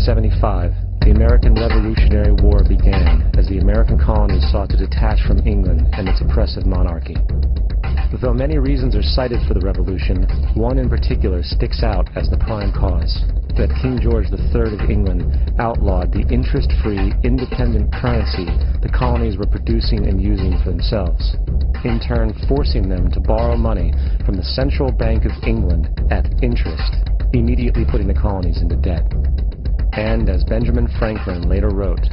1775, the American Revolutionary War began as the American colonies sought to detach from England and its oppressive monarchy. Though many reasons are cited for the revolution, one in particular sticks out as the prime cause: that King George III of England outlawed the interest-free, independent currency the colonies were producing and using for themselves, in turn forcing them to borrow money from the Central Bank of England at interest, immediately putting the colonies into debt. And as Benjamin Franklin later wrote,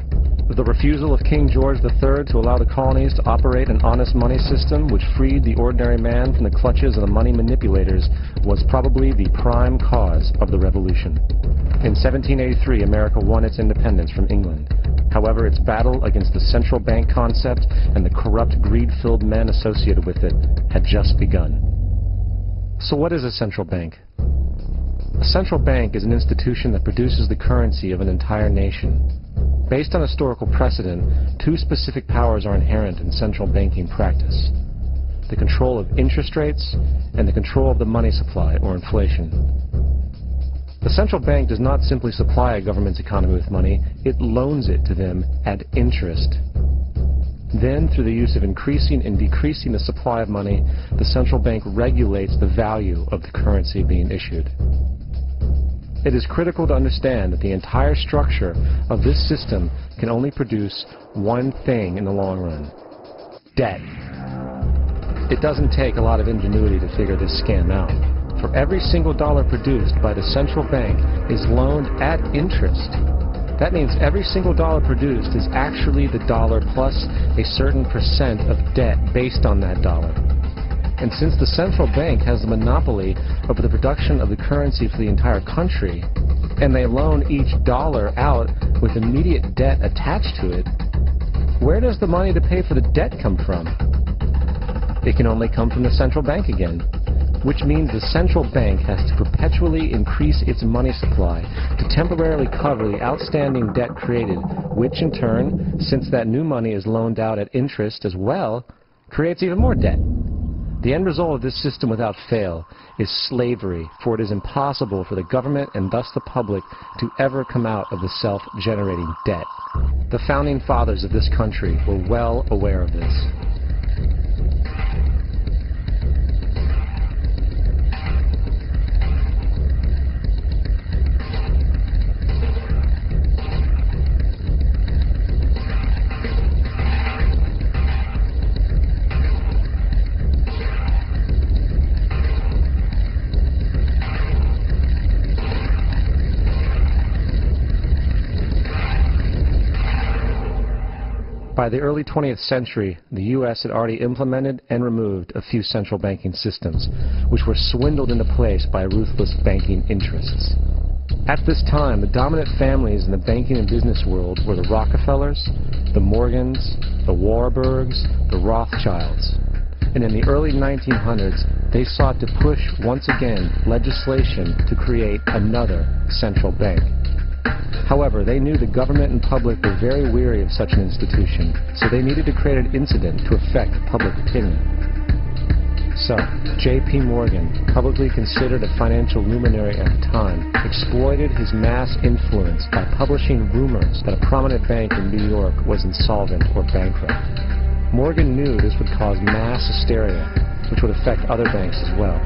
the refusal of King George III to allow the colonies to operate an honest money system which freed the ordinary man from the clutches of the money manipulators was probably the prime cause of the revolution. In 1783, America won its independence from England. However, its battle against the central bank concept and the corrupt, greed-filled men associated with it had just begun. So what is a central bank? A central bank is an institution that produces the currency of an entire nation. Based on historical precedent, two specific powers are inherent in central banking practice: the control of interest rates and the control of the money supply, or inflation. The central bank does not simply supply a government's economy with money, it loans it to them at interest. Then, through the use of increasing and decreasing the supply of money, the central bank regulates the value of the currency being issued. It is critical to understand that the entire structure of this system can only produce one thing in the long run: debt. It doesn't take a lot of ingenuity to figure this scam out. For every single dollar produced by the central bank is loaned at interest. That means every single dollar produced is actually the dollar plus a certain percent of debt based on that dollar. And since the central bank has the monopoly over the production of the currency for the entire country, and they loan each dollar out with immediate debt attached to it, where does the money to pay for the debt come from? It can only come from the central bank again, which means the central bank has to perpetually increase its money supply to temporarily cover the outstanding debt created, which in turn, since that new money is loaned out at interest as well, creates even more debt. The end result of this system without fail is slavery, for it is impossible for the government and thus the public to ever come out of the self-generating debt. The founding fathers of this country were well aware of this. By the early 20th century, the U.S. had already implemented and removed a few central banking systems, which were swindled into place by ruthless banking interests. At this time, the dominant families in the banking and business world were the Rockefellers, the Morgans, the Warburgs, the Rothschilds. And in the early 1900s, they sought to push once again legislation to create another central bank. However, they knew the government and public were very weary of such an institution, so they needed to create an incident to affect public opinion. So, J.P. Morgan, publicly considered a financial luminary at the time, exploited his mass influence by publishing rumors that a prominent bank in New York was insolvent or bankrupt. Morgan knew this would cause mass hysteria, which would affect other banks as well.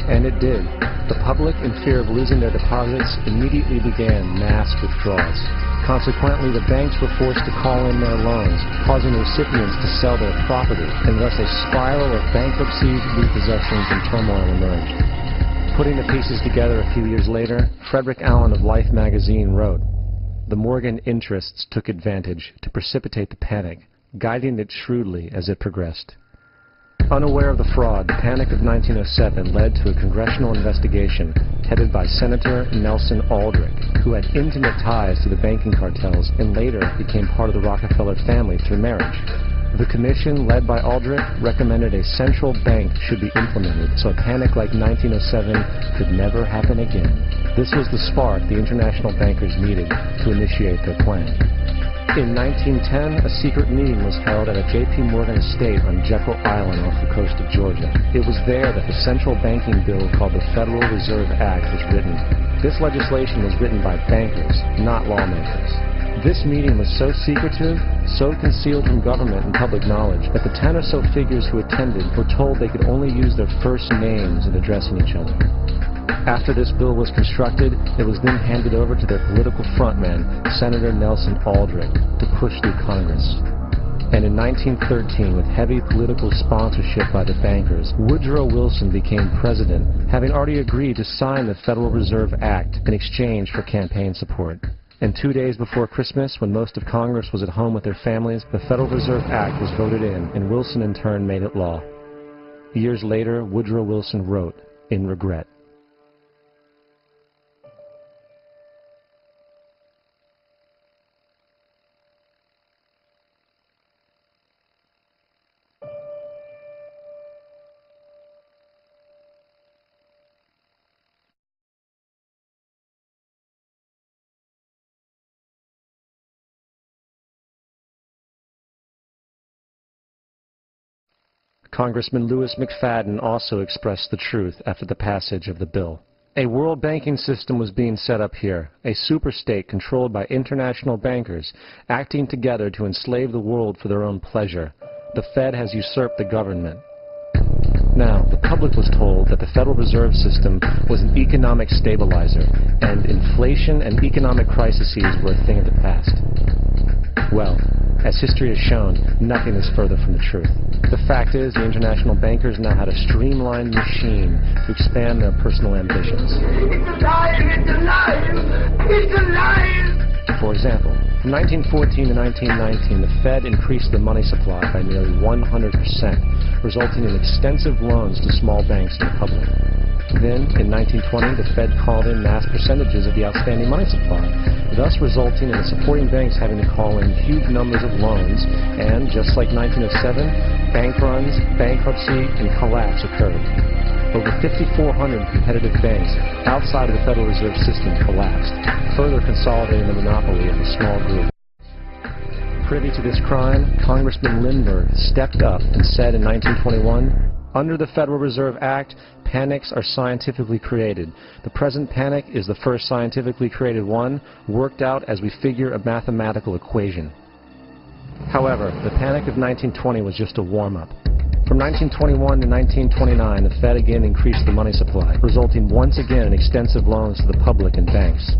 And it did. The public, in fear of losing their deposits, immediately began mass withdrawals. Consequently, the banks were forced to call in their loans, causing the recipients to sell their property, and thus a spiral of bankruptcies, repossessions, and turmoil emerged. Putting the pieces together a few years later, Frederick Allen of Life magazine wrote, "The Morgan interests took advantage to precipitate the panic, guiding it shrewdly as it progressed." Unaware of the fraud, the Panic of 1907 led to a congressional investigation headed by Senator Nelson Aldrich, who had intimate ties to the banking cartels and later became part of the Rockefeller family through marriage. The commission, led by Aldrich, recommended a central bank should be implemented so a panic like 1907 could never happen again. This was the spark the international bankers needed to initiate their plan. In 1910, a secret meeting was held at a J.P. Morgan estate on Jekyll Island off the coast of Georgia. It was there that the central banking bill called the Federal Reserve Act was written. This legislation was written by bankers, not lawmakers. This meeting was so secretive, so concealed from government and public knowledge, that the 10 or so figures who attended were told they could only use their first names in addressing each other. After this bill was constructed, it was then handed over to their political frontman, Senator Nelson Aldrich, to push through Congress. And in 1913, with heavy political sponsorship by the bankers, Woodrow Wilson became president, having already agreed to sign the Federal Reserve Act in exchange for campaign support. And 2 days before Christmas, when most of Congress was at home with their families, the Federal Reserve Act was voted in, and Wilson in turn made it law. Years later, Woodrow Wilson wrote, in regret, Congressman Lewis McFadden also expressed the truth after the passage of the bill. A world banking system was being set up here, a superstate controlled by international bankers, acting together to enslave the world for their own pleasure. The Fed has usurped the government. Now, the public was told that the Federal Reserve System was an economic stabilizer, and inflation and economic crises were a thing of the past. Well, as history has shown, nothing is further from the truth. The fact is, the international bankers now had a streamlined machine to expand their personal ambitions. It's alive! It's alive! It's alive! For example, from 1914 to 1919, the Fed increased the money supply by nearly 100%, resulting in extensive loans to small banks and the public. Then, in 1920, the Fed called in mass percentages of the outstanding money supply, thus resulting in the supporting banks having to call in huge numbers of loans, and, just like 1907, bank runs, bankruptcy, and collapse occurred. Over 5,400 competitive banks outside of the Federal Reserve System collapsed, further consolidating the monopoly of a small group. Privy to this crime, Congressman Lindbergh stepped up and said in 1921, "Under the Federal Reserve Act, panics are scientifically created. The present panic is the first scientifically created one, worked out as we figure a mathematical equation." However, the panic of 1920 was just a warm-up. From 1921 to 1929, the Fed again increased the money supply, resulting once again in extensive loans to the public and banks.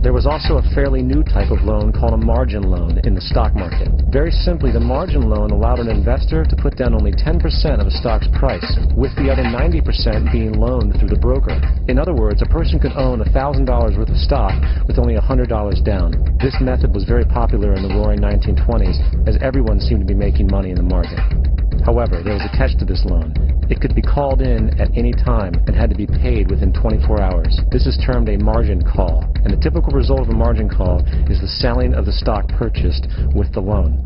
There was also a fairly new type of loan called a margin loan in the stock market. Very simply, the margin loan allowed an investor to put down only 10% of a stock's price, with the other 90% being loaned through the broker. In other words, a person could own $1,000 worth of stock with only $100 down. This method was very popular in the roaring 1920s, as everyone seemed to be making money in the market. However, there was a catch to this loan. It could be called in at any time and had to be paid within 24 hours. This is termed a margin call, and the typical result of a margin call is the selling of the stock purchased with the loan.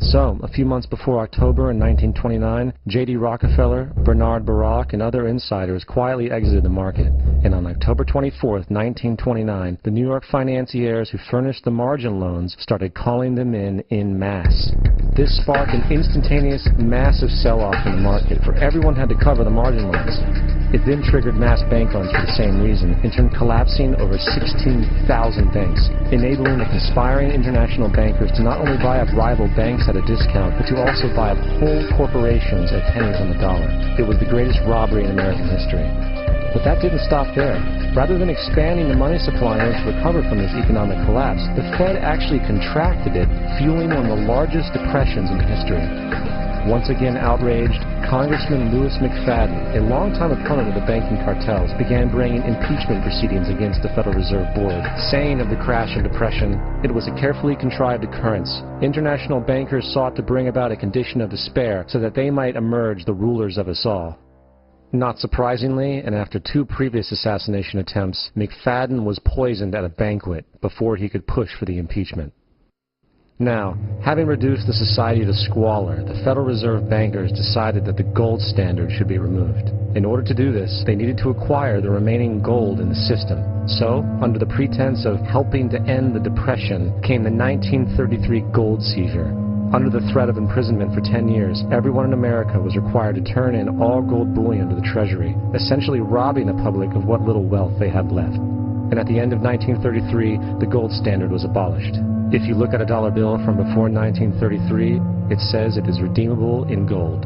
So, a few months before October in 1929, J.D. Rockefeller, Bernard Baruch, and other insiders quietly exited the market. And on October 24, 1929, the New York financiers who furnished the margin loans started calling them in masse. This sparked an instantaneous, massive sell-off in the market, for everyone had to cover the margin loans. It then triggered mass bank runs for the same reason, in turn collapsing over 16,000 banks, enabling the conspiring international bankers to not only buy up rival banks at a discount, but to also buy up whole corporations at pennies on the dollar. It was the greatest robbery in American history. But that didn't stop there. Rather than expanding the money supply in order to recover from this economic collapse, the Fed actually contracted it, fueling one of the largest depressions in history. Once again outraged, Congressman Lewis McFadden, a longtime opponent of the banking cartels, began bringing impeachment proceedings against the Federal Reserve Board, saying of the crash and depression, "It was a carefully contrived occurrence. International bankers sought to bring about a condition of despair so that they might emerge the rulers of us all." Not surprisingly, and after 2 previous assassination attempts, McFadden was poisoned at a banquet before he could push for the impeachment. Now, having reduced the society to squalor, the Federal Reserve bankers decided that the gold standard should be removed. In order to do this, they needed to acquire the remaining gold in the system. So, under the pretense of helping to end the Depression, came the 1933 gold seizure. Under the threat of imprisonment for 10 years, everyone in America was required to turn in all gold bullion to the Treasury, essentially robbing the public of what little wealth they had left. And at the end of 1933, the gold standard was abolished. If you look at a dollar bill from before 1933, it says it is redeemable in gold.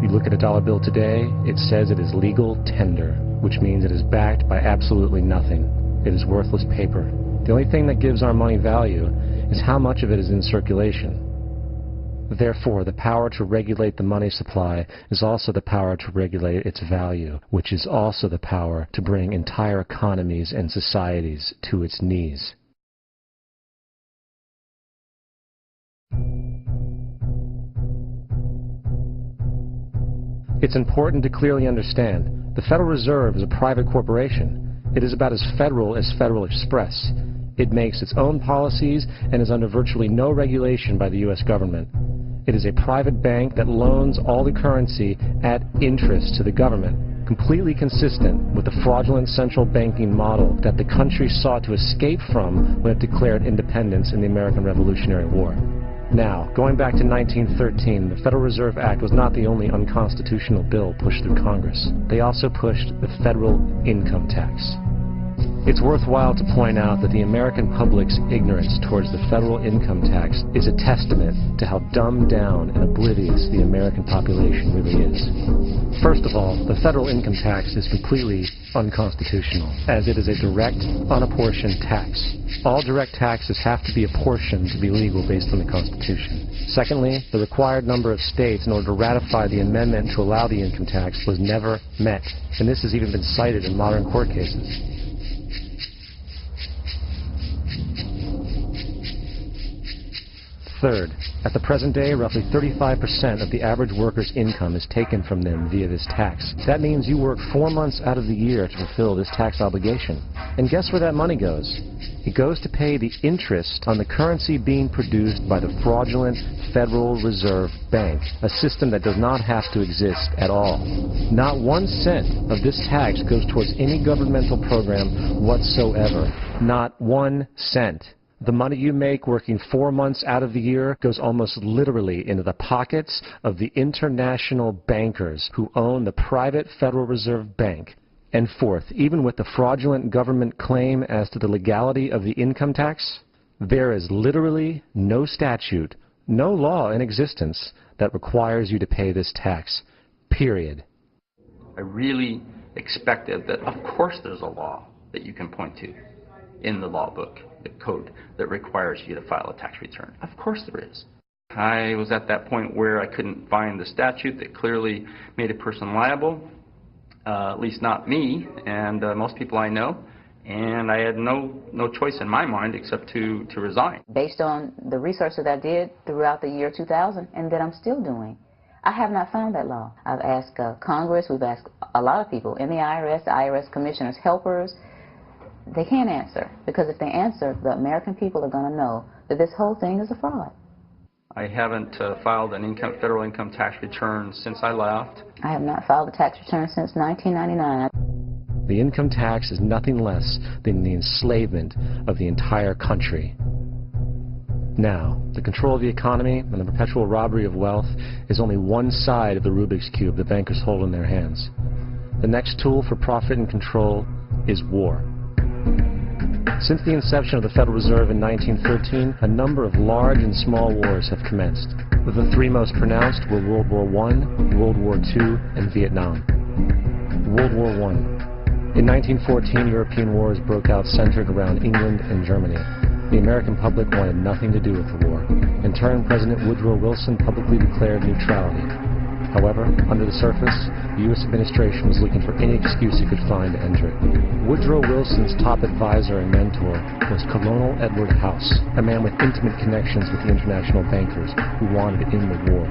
You look at a dollar bill today, it says it is legal tender, which means it is backed by absolutely nothing. It is worthless paper. The only thing that gives our money value is how much of it is in circulation. Therefore, the power to regulate the money supply is also the power to regulate its value, which is also the power to bring entire economies and societies to its knees. It's important to clearly understand the Federal Reserve is a private corporation. It is about as Federal Express. It makes its own policies and is under virtually no regulation by the U.S. government. It is a private bank that loans all the currency at interest to the government, completely consistent with the fraudulent central banking model that the country sought to escape from when it declared independence in the American Revolutionary War. Now, going back to 1913, the Federal Reserve Act was not the only unconstitutional bill pushed through Congress. They also pushed the federal income tax. It's worthwhile to point out that the American public's ignorance towards the federal income tax is a testament to how dumbed down and oblivious the American population really is. First of all, the federal income tax is completely unconstitutional, as it is a direct, unapportioned tax. All direct taxes have to be apportioned to be legal based on the Constitution. Secondly, the required number of states in order to ratify the amendment to allow the income tax was never met, and this has even been cited in modern court cases. Third, at the present day, roughly 35% of the average worker's income is taken from them via this tax. That means you work 4 months out of the year to fulfill this tax obligation. And guess where that money goes? It goes to pay the interest on the currency being produced by the fraudulent Federal Reserve Bank, a system that does not have to exist at all. Not 1 cent of this tax goes towards any governmental program whatsoever. Not 1 cent. The money you make working 4 months out of the year goes almost literally into the pockets of the international bankers who own the private Federal Reserve Bank. And fourth, even with the fraudulent government claim as to the legality of the income tax, there is literally no statute, no law in existence that requires you to pay this tax. Period. I really expected that, of course, there's a law that you can point to in the law book, the code, that requires you to file a tax return. Of course there is. I was at that point where I couldn't find the statute that clearly made a person liable, at least not me and most people I know, and I had no choice in my mind except to resign. Based on the research that I did throughout the year 2000 and that I'm still doing, I have not found that law. I've asked Congress, we've asked a lot of people in the IRS commissioners, helpers. They can't answer, because if they answer, the American people are going to know that this whole thing is a fraud. I haven't filed an federal income tax return since I left. I have not filed a tax return since 1999. The income tax is nothing less than the enslavement of the entire country. Now, the control of the economy and the perpetual robbery of wealth is only one side of the Rubik's Cube the bankers hold in their hands. The next tool for profit and control is war. Since the inception of the Federal Reserve in 1913, a number of large and small wars have commenced. The 3 most pronounced were World War I, World War II, and Vietnam. World War I. In 1914, European wars broke out centered around England and Germany. The American public wanted nothing to do with the war. In turn, President Woodrow Wilson publicly declared neutrality. However, under the surface, the U.S. administration was looking for any excuse it could find to enter it. Woodrow Wilson's top advisor and mentor was Colonel Edward House, a man with intimate connections with the international bankers who wanted to end the war.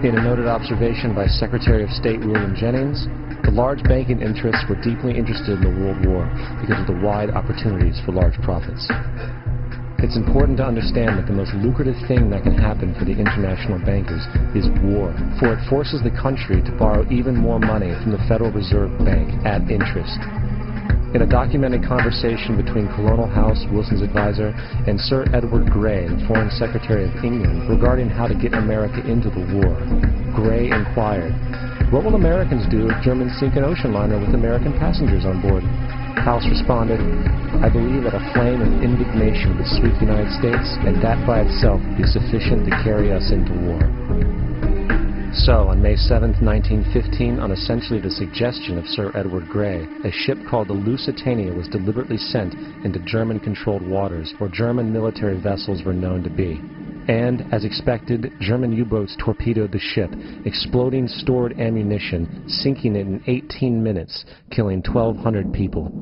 In a noted observation by Secretary of State William Jennings, the large banking interests were deeply interested in the World War because of the wide opportunities for large profits. It's important to understand that the most lucrative thing that can happen for the international bankers is war, for it forces the country to borrow even more money from the Federal Reserve Bank at interest. In a documented conversation between Colonel House, Wilson's advisor, and Sir Edward Grey, the Foreign Secretary of England, regarding how to get America into the war, Grey inquired, "What will Americans do if Germans sink an ocean liner with American passengers on board?" House responded, "I believe that a flame of indignation would sweep the United States, and that by itself would be sufficient to carry us into war." So, on May 7, 1915, on essentially the suggestion of Sir Edward Grey, a ship called the Lusitania was deliberately sent into German-controlled waters, where German military vessels were known to be. And, as expected, German U-boats torpedoed the ship, exploding stored ammunition, sinking it in 18 minutes, killing 1,200 people.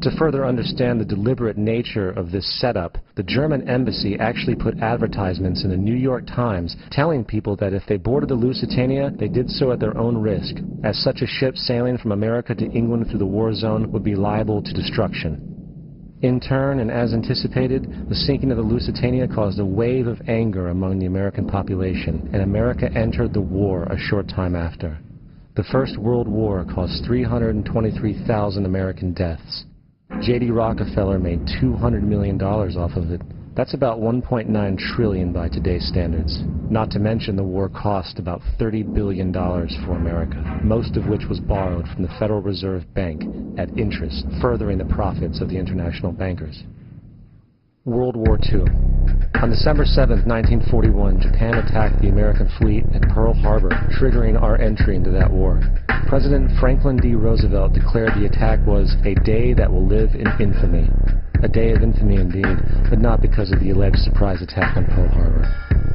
To further understand the deliberate nature of this setup, the German embassy actually put advertisements in the New York Times telling people that if they boarded the Lusitania, they did so at their own risk, as such a ship sailing from America to England through the war zone would be liable to destruction. In turn, and as anticipated, the sinking of the Lusitania caused a wave of anger among the American population, and America entered the war a short time after. The First World War caused 323,000 American deaths. J.D. Rockefeller made $200 million off of it. That's about $1.9 trillion by today's standards. Not to mention the war cost about $30 billion for America, most of which was borrowed from the Federal Reserve Bank at interest, furthering the profits of the international bankers. World War II. On December 7, 1941, Japan attacked the American fleet at Pearl Harbor, triggering our entry into that war. President Franklin D. Roosevelt declared the attack was a day that will live in infamy. A day of infamy indeed, but not because of the alleged surprise attack on Pearl Harbor.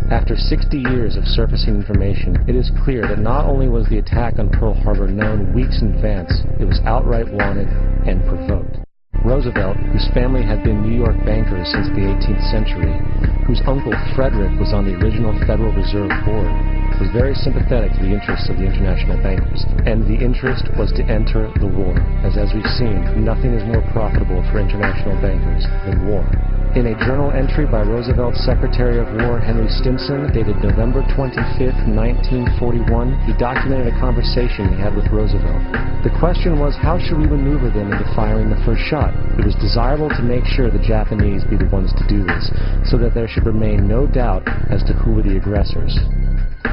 After 60 years of surfacing information, it is clear that not only was the attack on Pearl Harbor known weeks in advance, it was outright wanted and provoked. Roosevelt, whose family had been New York bankers since the 18th century, whose uncle Frederick was on the original Federal Reserve Board, was very sympathetic to the interests of the international bankers, and the interest was to enter the war, as we've seen, nothing is more profitable for international bankers than war. In a journal entry by Roosevelt's Secretary of War Henry Stimson, dated November 25, 1941, he documented a conversation he had with Roosevelt. The question was, how should we maneuver them into firing the first shot? It was desirable to make sure the Japanese be the ones to do this, so that there should remain no doubt as to who were the aggressors.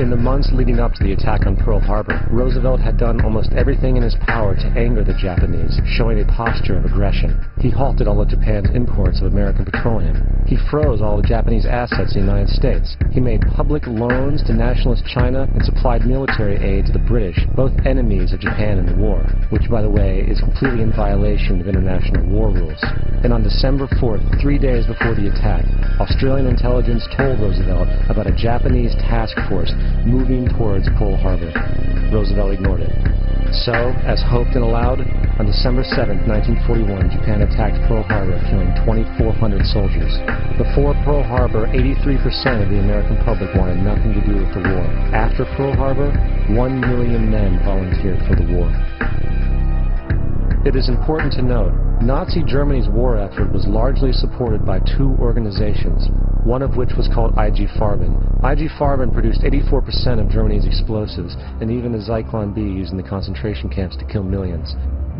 In the months leading up to the attack on Pearl Harbor, Roosevelt had done almost everything in his power to anger the Japanese, showing a posture of aggression. He halted all of Japan's imports of American petroleum. He froze all the Japanese assets in the United States. He made public loans to nationalist China and supplied military aid to the British, both enemies of Japan in the war, which, by the way, is completely in violation of international war rules. And on December 4th, 3 days before the attack, Australian intelligence told Roosevelt about a Japanese task force moving towards Pearl Harbor. Roosevelt ignored it. So, as hoped and allowed, on December 7, 1941, Japan attacked Pearl Harbor, killing 2,400 soldiers. Before Pearl Harbor, 83% of the American public wanted nothing to do with the war. After Pearl Harbor, 1 million men volunteered for the war. It is important to note, Nazi Germany's war effort was largely supported by two organizations, one of which was called IG Farben. IG Farben produced 84% of Germany's explosives, and even the Zyklon B used in the concentration camps to kill millions.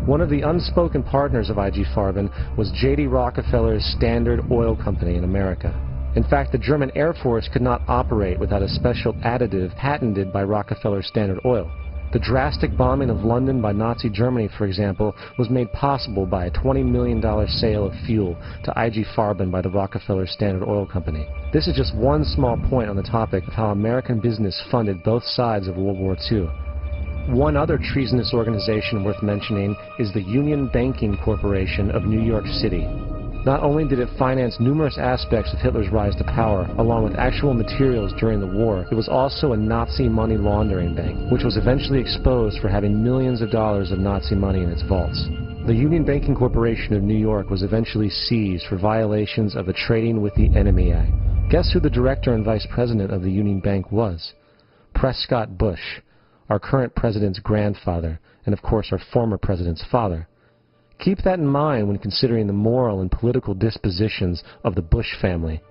One of the unspoken partners of IG Farben was J.D. Rockefeller's Standard Oil Company in America. In fact, the German Air Force could not operate without a special additive patented by Rockefeller's Standard Oil. The drastic bombing of London by Nazi Germany, for example, was made possible by a $20 million sale of fuel to IG Farben by the Rockefeller Standard Oil Company. This is just one small point on the topic of how American business funded both sides of World War II. One other treasonous organization worth mentioning is the Union Banking Corporation of New York City. Not only did it finance numerous aspects of Hitler's rise to power, along with actual materials during the war, it was also a Nazi money laundering bank, which was eventually exposed for having millions of dollars of Nazi money in its vaults. The Union Banking Corporation of New York was eventually seized for violations of the Trading with the Enemy Act. Guess who the director and vice president of the Union Bank was? Prescott Bush, our current president's grandfather, and of course our former president's father. Keep that in mind when considering the moral and political dispositions of the Bush family.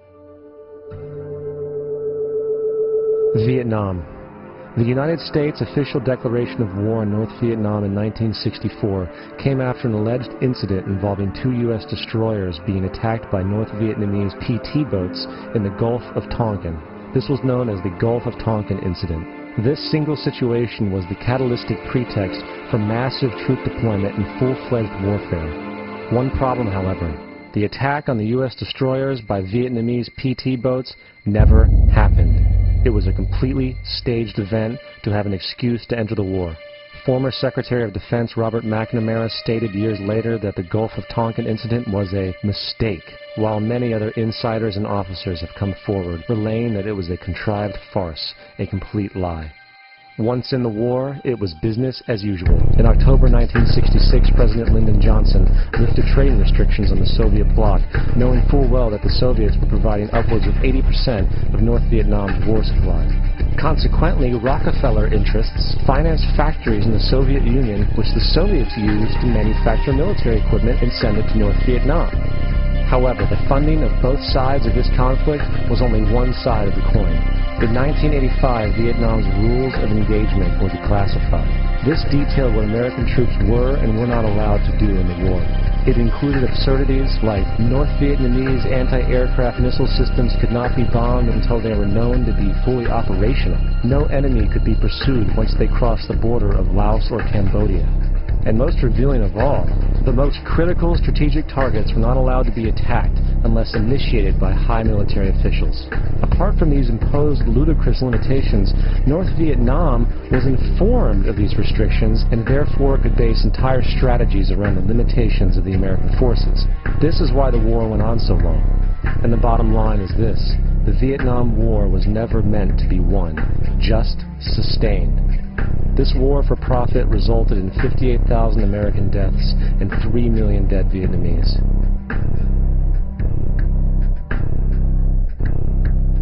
Vietnam. The United States' official declaration of war on North Vietnam in 1964 came after an alleged incident involving two U.S. destroyers being attacked by North Vietnamese PT boats in the Gulf of Tonkin. This was known as the Gulf of Tonkin incident. This single situation was the catalytic pretext for massive troop deployment in full-fledged warfare. One problem, however: the attack on the U.S. destroyers by Vietnamese PT boats never happened. It was a completely staged event to have an excuse to enter the war. Former Secretary of Defense Robert McNamara stated years later that the Gulf of Tonkin incident was a mistake, while many other insiders and officers have come forward, relaying that it was a contrived farce, a complete lie. Once in the war, it was business as usual. In October 1966, President Lyndon Johnson lifted trade restrictions on the Soviet bloc, knowing full well that the Soviets were providing upwards of 80% of North Vietnam's war supply. Consequently, Rockefeller interests financed factories in the Soviet Union, which the Soviets used to manufacture military equipment and send it to North Vietnam. However, the funding of both sides of this conflict was only one side of the coin. In 1985, Vietnam's rules of engagement were declassified. This detailed what American troops were and were not allowed to do in the war. It included absurdities like North Vietnamese anti-aircraft missile systems could not be bombed until they were known to be fully operational. No enemy could be pursued once they crossed the border of Laos or Cambodia. And most revealing of all, the most critical strategic targets were not allowed to be attacked unless initiated by high military officials. Apart from these imposed ludicrous limitations, North Vietnam was informed of these restrictions and therefore could base entire strategies around the limitations of the American forces. This is why the war went on so long. And the bottom line is this: the Vietnam War was never meant to be won, just sustained. This war for profit resulted in 58,000 American deaths and 3 million dead Vietnamese.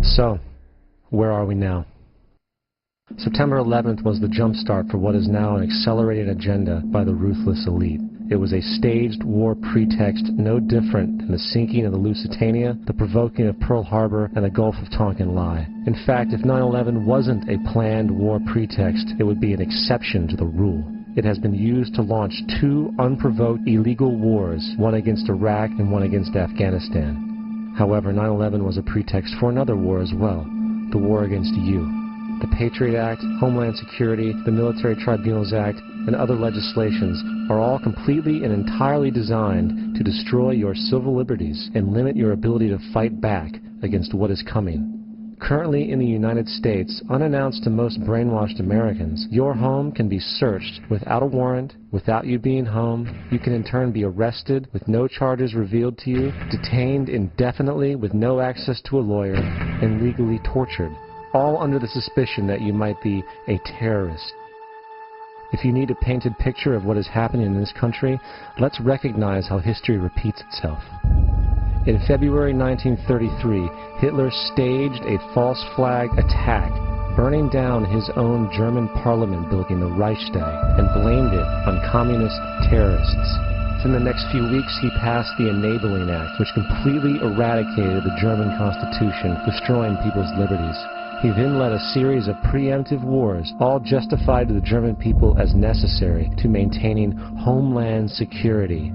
So, where are we now? September 11th was the jumpstart for what is now an accelerated agenda by the ruthless elite. It was a staged war pretext no different than the sinking of the Lusitania, the provoking of Pearl Harbor, and the Gulf of Tonkin lie. In fact, if 9/11 wasn't a planned war pretext, it would be an exception to the rule. It has been used to launch two unprovoked illegal wars, one against Iraq and one against Afghanistan. However, 9/11 was a pretext for another war as well, the war against you. The Patriot Act, Homeland Security, the Military Tribunals Act, and other legislations are all completely and entirely designed to destroy your civil liberties and limit your ability to fight back against what is coming. Currently in the United States, unannounced to most brainwashed Americans, your home can be searched without a warrant, without you being home. You can in turn be arrested with no charges revealed to you, detained indefinitely with no access to a lawyer, and legally tortured, all under the suspicion that you might be a terrorist. If you need a painted picture of what is happening in this country, let's recognize how history repeats itself. In February 1933, Hitler staged a false flag attack, burning down his own German parliament building, the Reichstag, and blamed it on communist terrorists. In the next few weeks, he passed the Enabling Act, which completely eradicated the German Constitution, destroying people's liberties. He then led a series of preemptive wars, all justified to the German people as necessary to maintaining homeland security.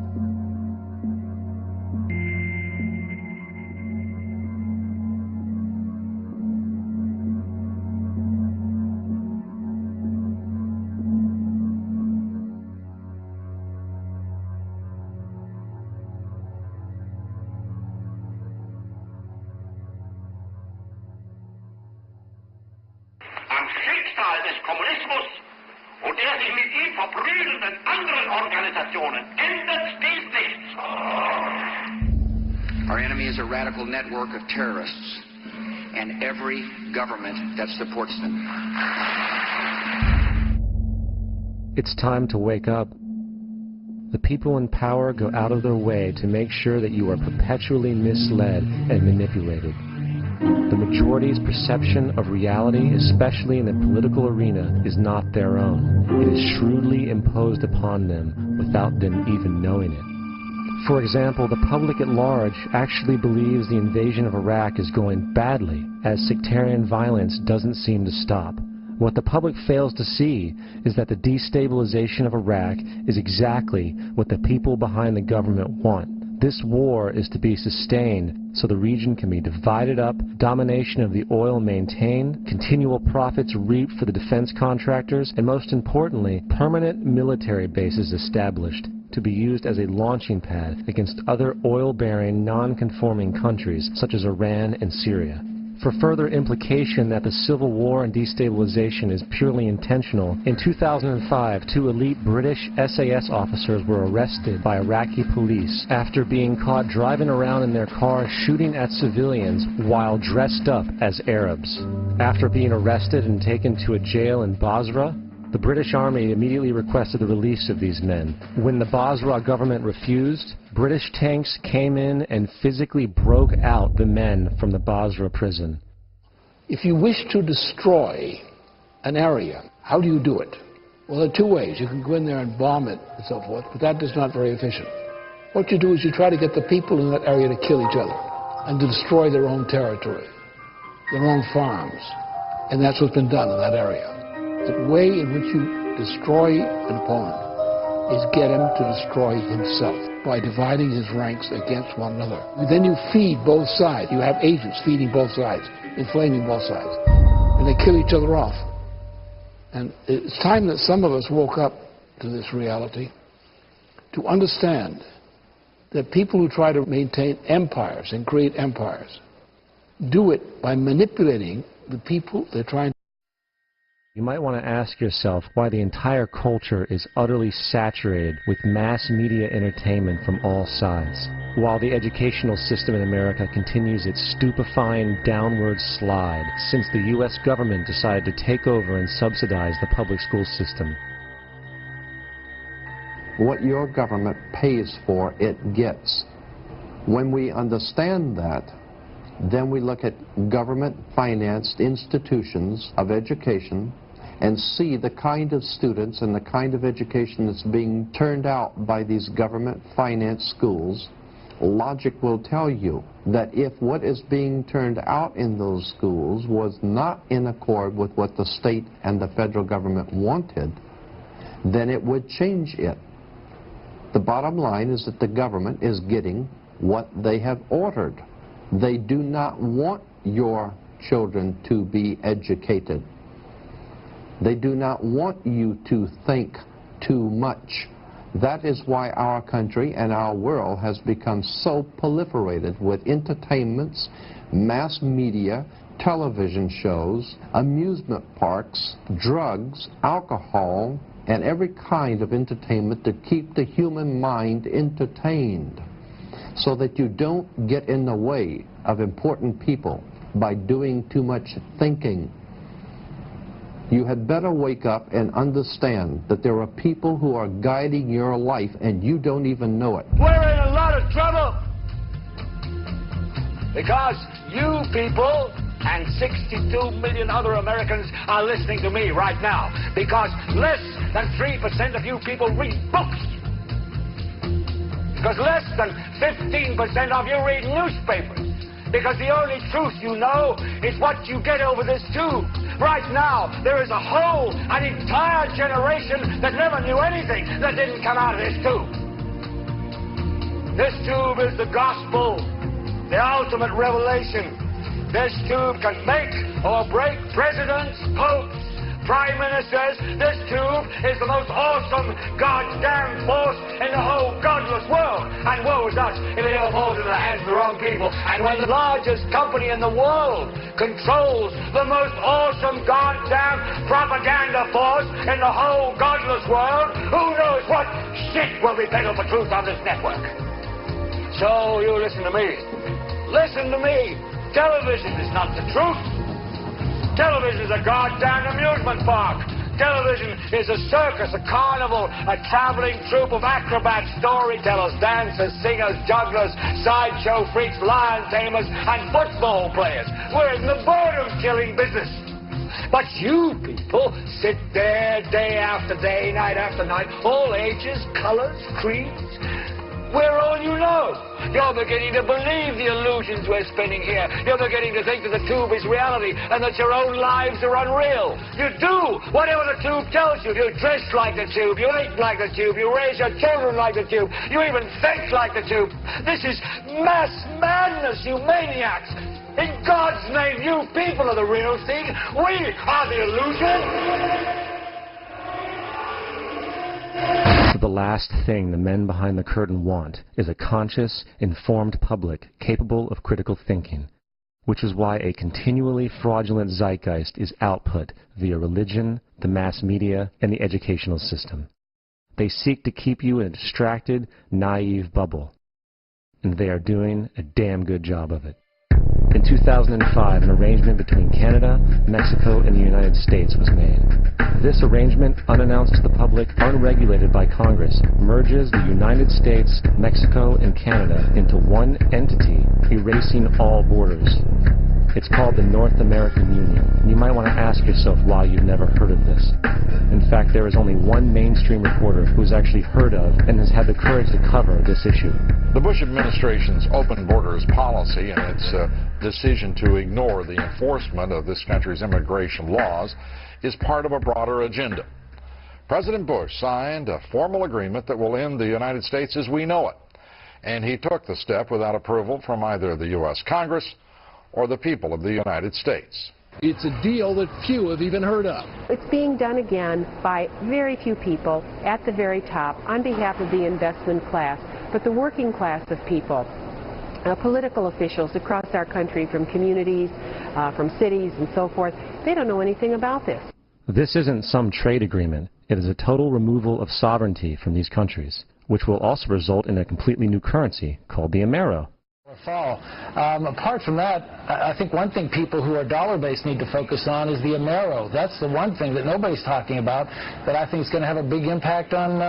Our enemy is a radical network of terrorists and every government that supports them. It's time to wake up. The people in power go out of their way to make sure that you are perpetually misled and manipulated. The majority's perception of reality, especially in the political arena, is not their own. It is shrewdly imposed upon them without them even knowing it. For example, the public at large actually believes the invasion of Iraq is going badly, as sectarian violence doesn't seem to stop. What the public fails to see is that the destabilization of Iraq is exactly what the people behind the government want. This war is to be sustained so the region can be divided up, domination of the oil maintained, continual profits reaped for the defense contractors, and most importantly, permanent military bases established. to be used as a launching pad against other oil-bearing, non-conforming countries such as Iran and Syria. For further implication that the civil war and destabilization is purely intentional, in 2005, 2 elite British SAS officers were arrested by Iraqi police after being caught driving around in their car shooting at civilians while dressed up as Arabs. After being arrested and taken to a jail in Basra, the British Army immediately requested the release of these men. When the Basra government refused, British tanks came in and physically broke out the men from the Basra prison. If you wish to destroy an area, how do you do it? Well, there are 2 ways. You can go in there and bomb it and so forth, but that is not very efficient. What you do is you try to get the people in that area to kill each other and to destroy their own territory, their own farms. And that's what's been done in that area. The way in which you destroy an opponent is get him to destroy himself by dividing his ranks against one another. Then you feed both sides. You have agents feeding both sides, inflaming both sides. And they kill each other off. And it's time that some of us woke up to this reality to understand that people who try to maintain empires and create empires do it by manipulating the people they're trying to. You might want to ask yourself why the entire culture is utterly saturated with mass media entertainment from all sides, while the educational system in America continues its stupefying downward slide since the U.S. government decided to take over and subsidize the public school system. What your government pays for, it gets. When we understand that, then we look at government-financed institutions of education and see the kind of students and the kind of education that's being turned out by these government-financed schools. Logic will tell you that if what is being turned out in those schools was not in accord with what the state and the federal government wanted, then it would change it. The bottom line is that the government is getting what they have ordered. They do not want your children to be educated. They do not want you to think too much. That is why our country and our world has become so proliferated with entertainments, mass media, television shows, amusement parks, drugs, alcohol, and every kind of entertainment to keep the human mind entertained, so that you don't get in the way of important people by doing too much thinking. You had better wake up and understand that there are people who are guiding your life and you don't even know it. We're in a lot of trouble because you people and 62 million other Americans are listening to me right now, because less than 3% of you people read books. Because less than 15% of you read newspapers. Because the only truth you know is what you get over this tube. Right now, there is an entire generation that never knew anything that didn't come out of this tube. This tube is the gospel, the ultimate revelation. This tube can make or break presidents, popes, prime ministers. This tube is the most awesome goddamn force in the whole godless world. And woe is us if it ever falls into the hands of the wrong people. And when the largest company in the world controls the most awesome goddamn propaganda force in the whole godless world, who knows what shit will be peddled for truth on this network. So you listen to me. Listen to me. Television is not the truth. Television is a goddamn amusement park. Television is a circus, a carnival, a traveling troupe of acrobats, storytellers, dancers, singers, jugglers, sideshow freaks, lion tamers, and football players. We're in the boredom-killing business. But you people sit there day after day, night after night, all ages, colors, creeds. We're all you know. You're beginning to believe the illusions we're spinning here. You're beginning to think that the tube is reality and that your own lives are unreal. You do whatever the tube tells you. You dress like the tube. You eat like the tube. You raise your children like the tube. You even think like the tube. This is mass madness, you maniacs. In God's name, you people are the real thing. We are the illusion. For the last thing the men behind the curtain want is a conscious, informed public capable of critical thinking, which is why a continually fraudulent zeitgeist is output via religion, the mass media, and the educational system. They seek to keep you in a distracted, naive bubble, and they are doing a damn good job of it. In 2005, an arrangement between Canada, Mexico, and the United States was made. This arrangement, unannounced to the public, unregulated by Congress, merges the United States, Mexico, and Canada into one entity, erasing all borders. It's called the North American Union. You might want to ask yourself why you've never heard of this. In fact, there is only one mainstream reporter who has actually heard of and has had the courage to cover this issue. The Bush administration's open borders policy and its decision to ignore the enforcement of this country's immigration laws is part of a broader agenda. President Bush signed a formal agreement that will end the United States as we know it, and he took the step without approval from either the U.S. Congress or the people of the United States. It's a deal that few have even heard of. It's being done again by very few people at the very top on behalf of the investment class, but the working class of people, political officials across our country, from communities, from cities and so forth, they don't know anything about this. This isn't some trade agreement. It is a total removal of sovereignty from these countries, which will also result in a completely new currency called the Amero. Fall. Apart from that, I think one thing people who are dollar-based need to focus on is the Amero. That's the one thing that nobody's talking about that I think is going to have a big impact on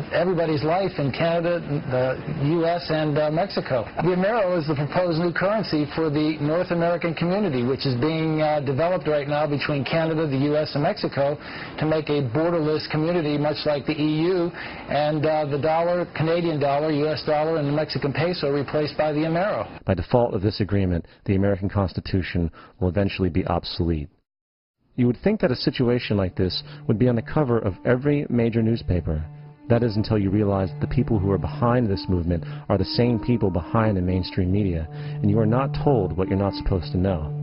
everybody's life in Canada, the U.S., and Mexico. The Amero is the proposed new currency for the North American community, which is being developed right now between Canada, the U.S., and Mexico to make a borderless community, much like the EU, and the dollar, Canadian dollar, U.S. dollar, and the Mexican peso replaced by the Amero. By default of this agreement, the American Constitution will eventually be obsolete. You would think that a situation like this would be on the cover of every major newspaper. That is until you realize that the people who are behind this movement are the same people behind the mainstream media, and you are not told what you're not supposed to know.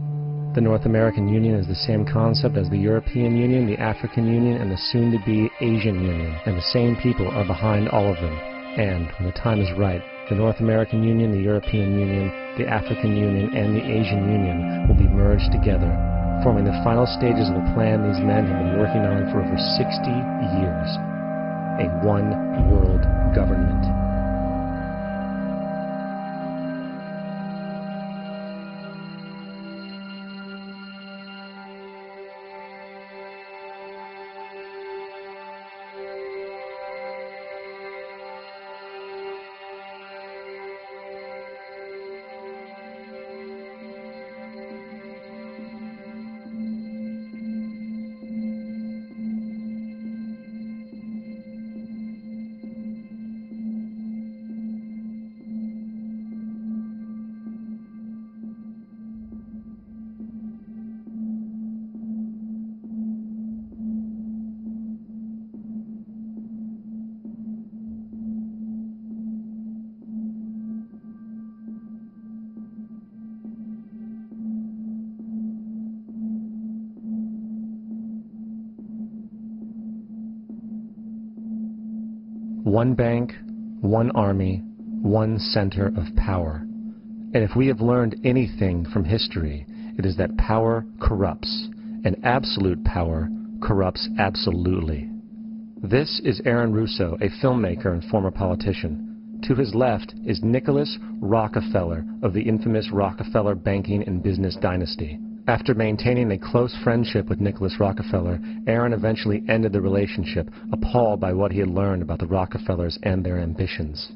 The North American Union is the same concept as the European Union, the African Union, and the soon-to-be Asian Union, and the same people are behind all of them. And, when the time is right, the North American Union, the European Union, the African Union, and the Asian Union will be merged together, forming the final stages of the plan these men have been working on for over 60 years. A one-world government. One bank, one army, one center of power. And if we have learned anything from history, it is that power corrupts, and absolute power corrupts absolutely. This is Aaron Russo, a filmmaker and former politician. To his left is Nicholas Rockefeller of the infamous Rockefeller banking and business dynasty. After maintaining a close friendship with Nicholas Rockefeller, Aaron eventually ended the relationship, appalled by what he had learned about the Rockefellers and their ambitions.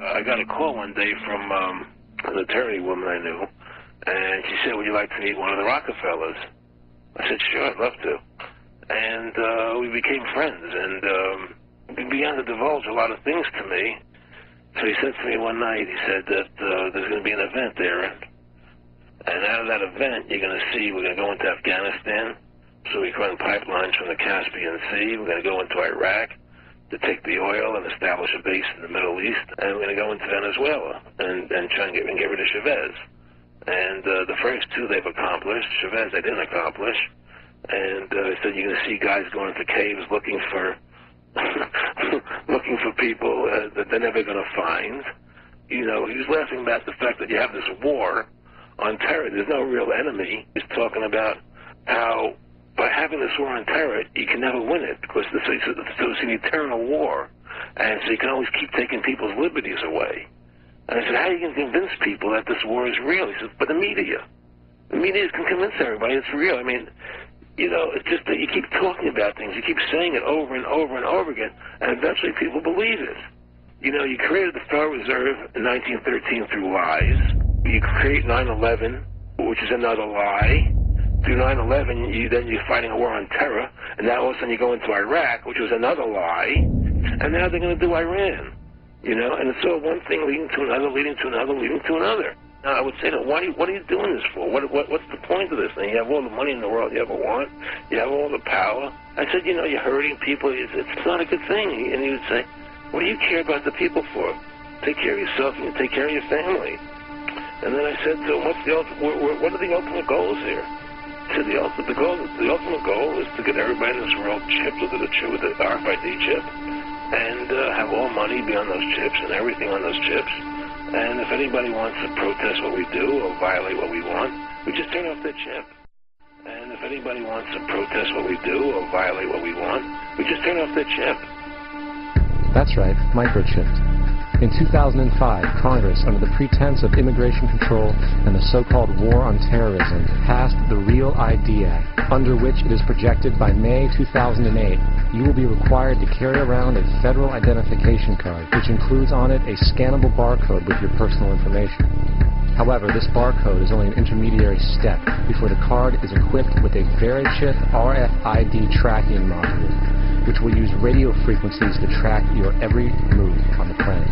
I got a call one day from an attorney woman I knew, and she said, "Would you like to meet one of the Rockefellers?" I said, "Sure, I'd love to." And we became friends, and he began to divulge a lot of things to me. So he said to me one night, he said that there's going to be an event there, and out of that event, you're going to see, we're going to go into Afghanistan, so we can run pipelines from the Caspian Sea. We're going to go into Iraq to take the oil and establish a base in the Middle East, and we're going to go into Venezuela and try and get rid of Chavez. And the first two they've accomplished. Chavez they didn't accomplish. And he said you're going to see guys going into caves looking for that they're never going to find. You know, he was laughing about the fact that you have this war on terror. There's no real enemy. He's talking about how by having this war on terror, you can never win it because it's an eternal war. And so you can always keep taking people's liberties away. And I said, how are you going to convince people that this war is real? He said, but the media. The media can convince everybody it's real. I mean, you know, it's just that you keep talking about things. You keep saying it over and over and over again, and eventually people believe it. You know, you created the Federal Reserve in 1913 through lies. You create 9/11, which is another lie. Through 9/11, you're fighting a war on terror, and now all of a sudden you go into Iraq, which was another lie, and now they're going to do Iran. You know, and it's all one thing leading to another, leading to another, leading to another. Now, I would say, what are you doing this for? What's the point of this thing? You have all the money in the world you ever want. You have all the power. I said, you know, you're hurting people. It's not a good thing. And he would say, what do you care about the people for? Take care of yourself and you take care of your family. And then I said, so what are the ultimate goals here? He said, the ultimate goal is to get everybody in this world chipped with the RFID chip. And have all money be on those chips and everything on those chips. And if anybody wants to protest what we do or violate what we want, we just turn off their chip. And if anybody wants to protest what we do or violate what we want, we just turn off their chip. That's right, microchipped. In 2005, Congress, under the pretense of immigration control and the so-called war on terrorism, passed the REAL ID Act, under which it is projected by May 2008, you will be required to carry around a federal identification card, which includes on it a scannable barcode with your personal information. However, this barcode is only an intermediary step before the card is equipped with a very-chip RFID tracking module, which will use radio frequencies to track your every move on the planet.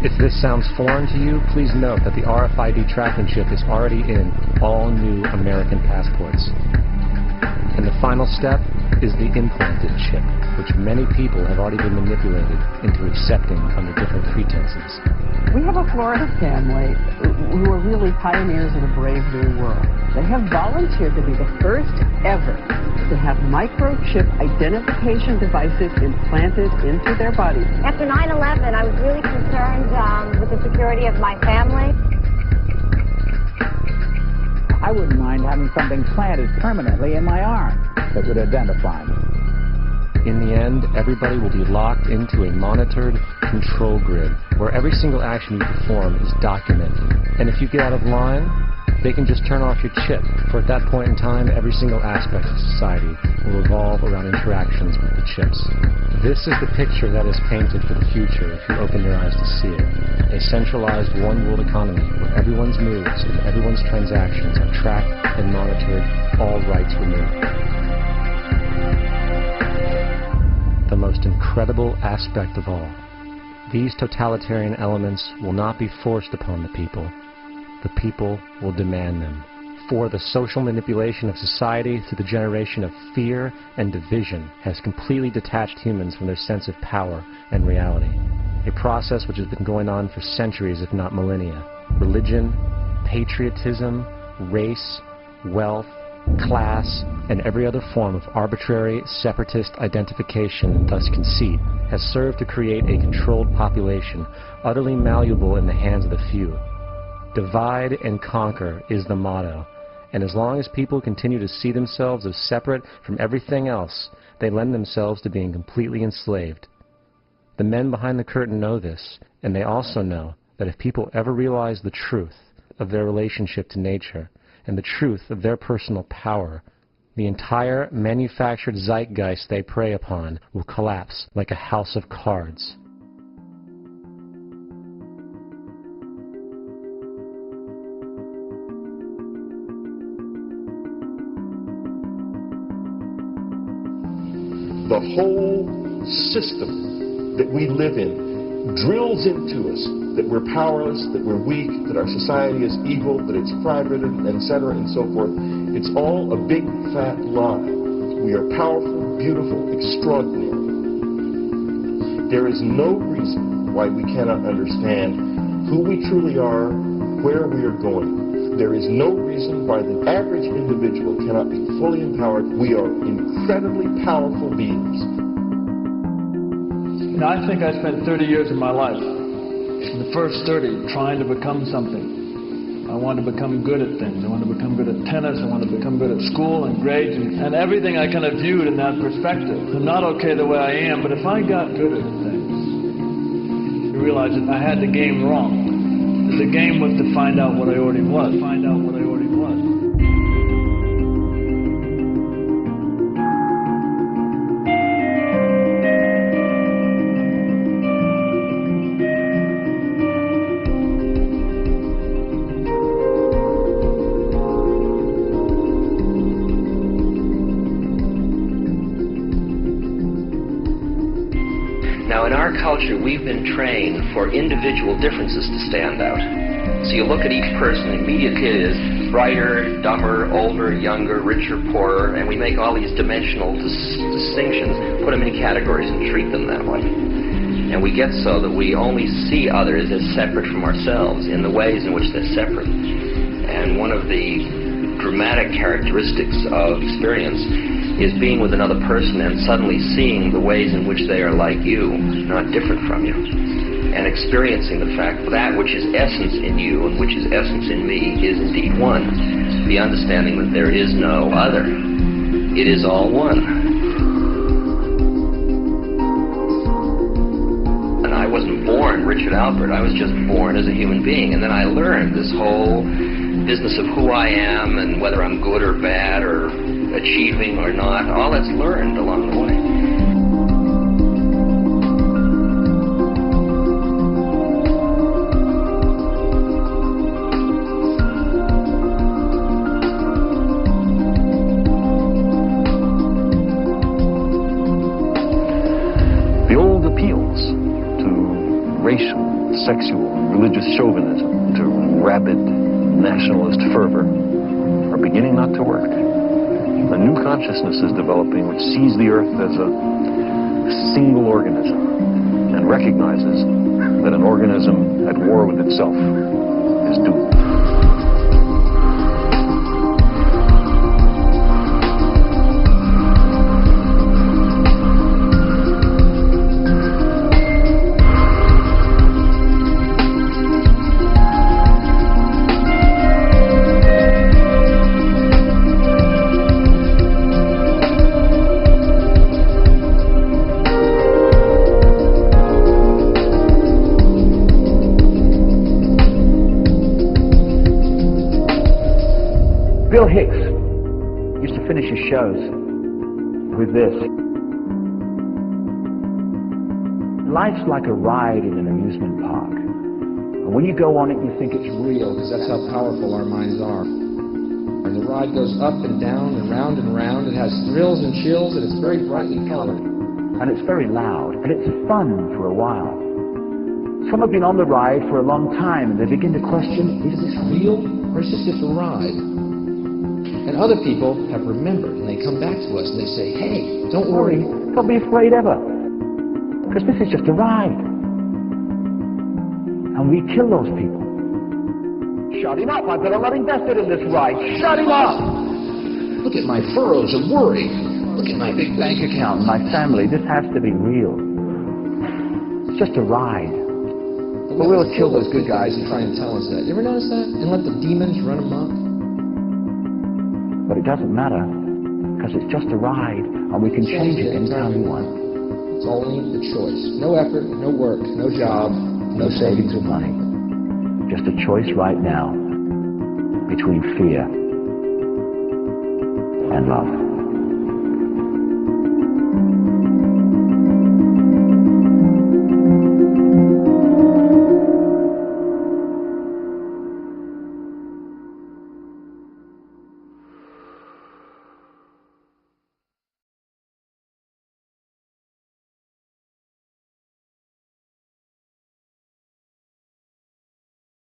If this sounds foreign to you, please note that the RFID tracking chip is already in all new American passports. And the final step is the implanted chip, which many people have already been manipulated into accepting under different pretenses. We have a Florida family who are really pioneers of the Brave New World. They have volunteered to be the first ever to have microchip identification devices implanted into their bodies. After 9/11, I was really concerned with the security of my family. I wouldn't mind having something planted permanently in my arm that would identify me. In the end, everybody will be locked into a monitored control grid where every single action you perform is documented. And if you get out of line, they can just turn off your chip, for at that point in time, every single aspect of society will revolve around interactions with the chips. This is the picture that is painted for the future if you open your eyes to see it. A centralized one-world economy where everyone's moves and everyone's transactions are tracked and monitored, all rights removed. The most incredible aspect of all, these totalitarian elements will not be forced upon the people. The people will demand them. For the social manipulation of society through the generation of fear and division has completely detached humans from their sense of power and reality. A process which has been going on for centuries, if not millennia. Religion, patriotism, race, wealth, class, and every other form of arbitrary, separatist identification and thus conceit has served to create a controlled population, utterly malleable in the hands of the few. Divide and conquer is the motto, and as long as people continue to see themselves as separate from everything else, they lend themselves to being completely enslaved. The men behind the curtain know this, and they also know that if people ever realize the truth of their relationship to nature and the truth of their personal power, the entire manufactured zeitgeist they prey upon will collapse like a house of cards. The whole system that we live in drills into us that we're powerless, that we're weak, that our society is evil, that it's private, etc., and so forth. It's all a big, fat lie. We are powerful, beautiful, extraordinary. There is no reason why we cannot understand who we truly are, where we are going. There is no reason why the average individual cannot be fully empowered. We are incredibly powerful beings. Now, I think I spent 30 years of my life, the first 30, trying to become something. I wanted to become good at things. I wanted to become good at tennis. I wanted to become good at school and grades and everything I kind of viewed in that perspective. I'm not okay the way I am, but if I got good at things, I realized that I had the game wrong. The game was to find out what I already was. Find out what I already was. Now, in our culture, we've been trained for individual differences to stand out. So you look at each person, immediately it is brighter, dumber, older, younger, richer, poorer, and we make all these dimensional distinctions, put them in categories and treat them that way. And we get so that we only see others as separate from ourselves in the ways in which they're separate. And one of the dramatic characteristics of experience is being with another person and suddenly seeing the ways in which they are like you, not different from you, and experiencing the fact that which is essence in you and which is essence in me is indeed one. The understanding that there is no other. It is all one. And I wasn't born Richard Albert. I was just born as a human being. And then I learned this whole business of who I am and whether I'm good or bad or achieving or not. All that's learned along the way. The old appeals to racial, sexual, religious chauvinism, to rabid nationalist fervor are beginning not to work. A new consciousness is developing which sees the earth as a single organism and recognizes that an organism at war with itself is doomed. Bill Hicks used to finish his shows with this. Life's like a ride in an amusement park. And when you go on it, you think it's real, because that's how powerful our minds are. And the ride goes up and down and round and round. It has thrills and chills, and it's very brightly colored. And it's very loud, and it's fun for a while. Some have been on the ride for a long time, and they begin to question, is this real, or is this just a ride? And other people have remembered, and they come back to us and they say, hey, don't worry, don't be afraid ever, because this is just a ride. And we kill those people. Shut him up, I've got a lot invested in this ride. Shut him up! Look at my furrows of worry. Look at my big bank account, my family. This has to be real. It's just a ride. But we'll kill those good guys and try and tell us that. You ever notice that? And let the demons run amok? But it doesn't matter, because it's just a ride, and we can change it anytime we want. It's only the choice. No effort, no work, no job, no savings of money. Just a choice right now between fear and love.